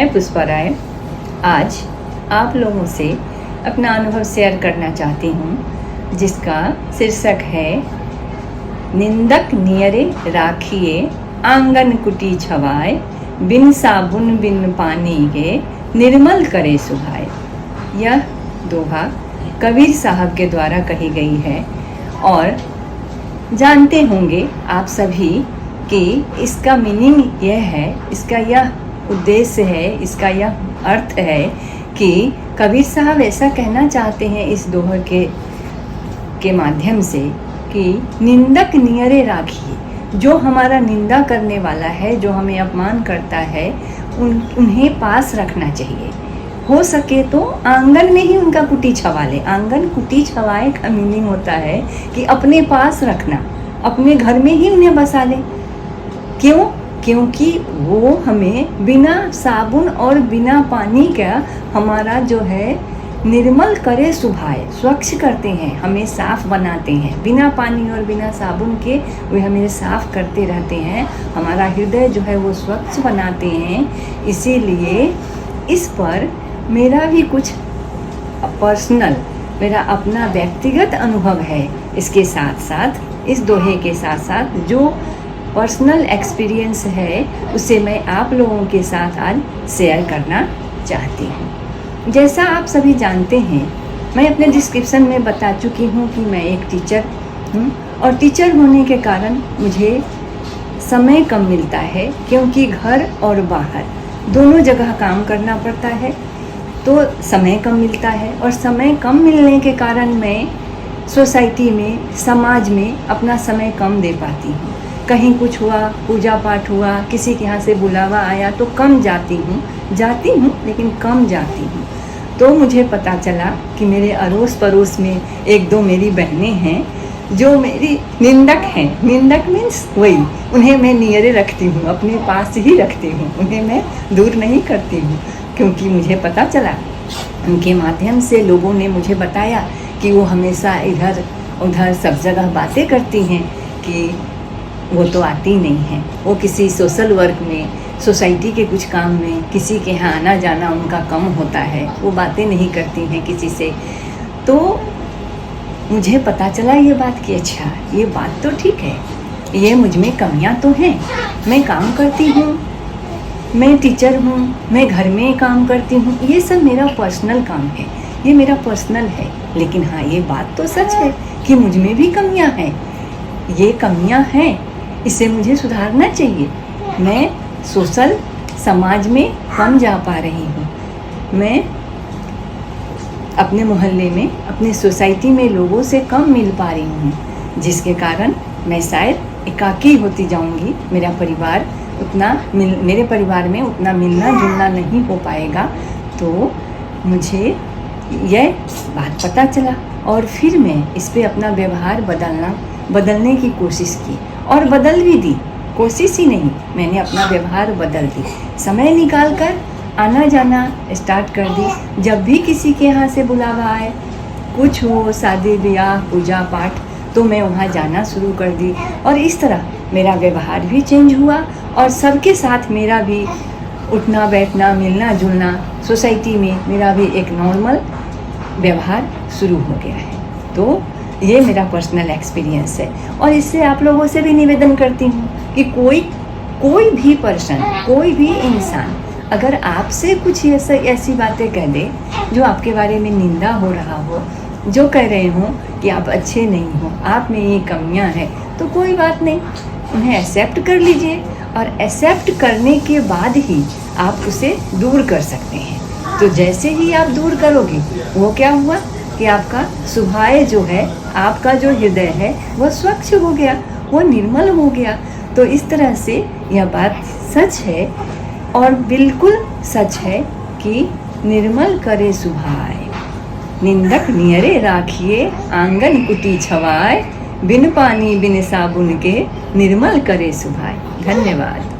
मैं पुष्पा राय आज आप लोगों से अपना अनुभव शेयर करना चाहती हूँ, जिसका शीर्षक है निंदक नियरे राखिए आंगन कुटी छवाए, बिन साबुन बिन पानी के निर्मल करे सुहाए। यह दोहा कबीर साहब के द्वारा कही गई है और जानते होंगे आप सभी कि इसका मीनिंग यह है, इसका यह उद्देश्य है, इसका यह अर्थ है कि कबीर साहब ऐसा कहना चाहते हैं इस दोहे के माध्यम से कि निंदक नियरे राखिए। जो हमारा निंदा करने वाला है, जो हमें अपमान करता है, उन्हें पास रखना चाहिए। हो सके तो आंगन में ही उनका कुटी छवा ले। आंगन कुटी छवाए का मीनिंग होता है कि अपने पास रखना, अपने घर में ही उन्हें बसा ले। क्यों? क्योंकि वो हमें बिना साबुन और बिना पानी का हमारा जो है निर्मल करे सुभाए, स्वच्छ करते हैं, हमें साफ़ बनाते हैं। बिना पानी और बिना साबुन के वे हमें साफ़ करते रहते हैं, हमारा हृदय जो है वो स्वच्छ बनाते हैं। इसीलिए इस पर मेरा भी कुछ पर्सनल, मेरा अपना व्यक्तिगत अनुभव है। इसके साथ साथ इस दोहे के साथ साथ जो पर्सनल एक्सपीरियंस है उसे मैं आप लोगों के साथ आज शेयर करना चाहती हूँ। जैसा आप सभी जानते हैं, मैं अपने डिस्क्रिप्शन में बता चुकी हूँ कि मैं एक टीचर हूँ और टीचर होने के कारण मुझे समय कम मिलता है, क्योंकि घर और बाहर दोनों जगह काम करना पड़ता है, तो समय कम मिलता है। और समय कम मिलने के कारण मैं सोसाइटी में, समाज में अपना समय कम दे पाती हूँ। कहीं कुछ हुआ, पूजा पाठ हुआ, किसी के यहाँ से बुलावा आया तो कम जाती हूँ लेकिन कम जाती हूँ। तो मुझे पता चला कि मेरे अड़ोस पड़ोस में एक दो मेरी बहनें हैं जो मेरी निंदक हैं। निंदक मीन्स वही, उन्हें मैं नियरे रखती हूँ, अपने पास ही रखती हूँ, उन्हें मैं दूर नहीं करती हूँ। क्योंकि मुझे पता चला, उनके माध्यम से लोगों ने मुझे बताया कि वो हमेशा इधर उधर सब जगह बातें करती हैं कि वो तो आती नहीं है, वो किसी सोशल वर्क में, सोसाइटी के कुछ काम में, किसी के यहाँ आना जाना उनका कम होता है, वो बातें नहीं करती हैं किसी से। तो मुझे पता चला ये बात कि अच्छा, ये बात तो ठीक है, ये मुझ में कमियाँ तो हैं। मैं काम करती हूँ, मैं टीचर हूँ, मैं घर में काम करती हूँ, ये सब मेरा पर्सनल काम है, ये मेरा पर्सनल है। लेकिन हाँ, ये बात तो सच है कि मुझ में भी कमियाँ हैं। ये कमियाँ हैं, इसे मुझे सुधारना चाहिए। मैं सोशल समाज में कम जा पा रही हूँ, मैं अपने मोहल्ले में, अपने सोसाइटी में लोगों से कम मिल पा रही हूँ, जिसके कारण मैं शायद एकाकी होती जाऊँगी। मेरा परिवार मेरे परिवार में उतना मिलना जुलना नहीं हो पाएगा। तो मुझे यह बात पता चला और फिर मैं इस पे अपना व्यवहार बदलने की कोशिश की और बदल भी दी। कोशिश ही नहीं, मैंने अपना व्यवहार बदल दी। समय निकाल कर आना जाना स्टार्ट कर दी। जब भी किसी के यहाँ से बुलावा आए, कुछ हो, शादी ब्याह, पूजा पाठ, तो मैं वहाँ जाना शुरू कर दी। और इस तरह मेरा व्यवहार भी चेंज हुआ और सबके साथ मेरा भी उठना बैठना, मिलना जुलना, सोसाइटी में मेरा भी एक नॉर्मल व्यवहार शुरू हो गया है। तो ये मेरा पर्सनल एक्सपीरियंस है और इससे आप लोगों से भी निवेदन करती हूँ कि कोई भी पर्सन, कोई भी इंसान अगर आपसे कुछ ऐसी बातें कह दे जो आपके बारे में निंदा हो रहा हो, जो कह रहे हो कि आप अच्छे नहीं हो, आप में ये कमियां हैं, तो कोई बात नहीं, उन्हें एक्सेप्ट कर लीजिए और एक्सेप्ट करने के बाद ही आप उसे दूर कर सकते हैं। तो जैसे ही आप दूर करोगे, वो क्या हुआ कि आपका सुभाए जो है, आपका जो हृदय है वो स्वच्छ हो गया, वो निर्मल हो गया। तो इस तरह से यह बात सच है और बिल्कुल सच है कि निर्मल करे सुभाए, निंदक नियरे राखिए आंगन कुटी छवाए, बिन पानी बिन साबुन के निर्मल करे सुभाए। धन्यवाद।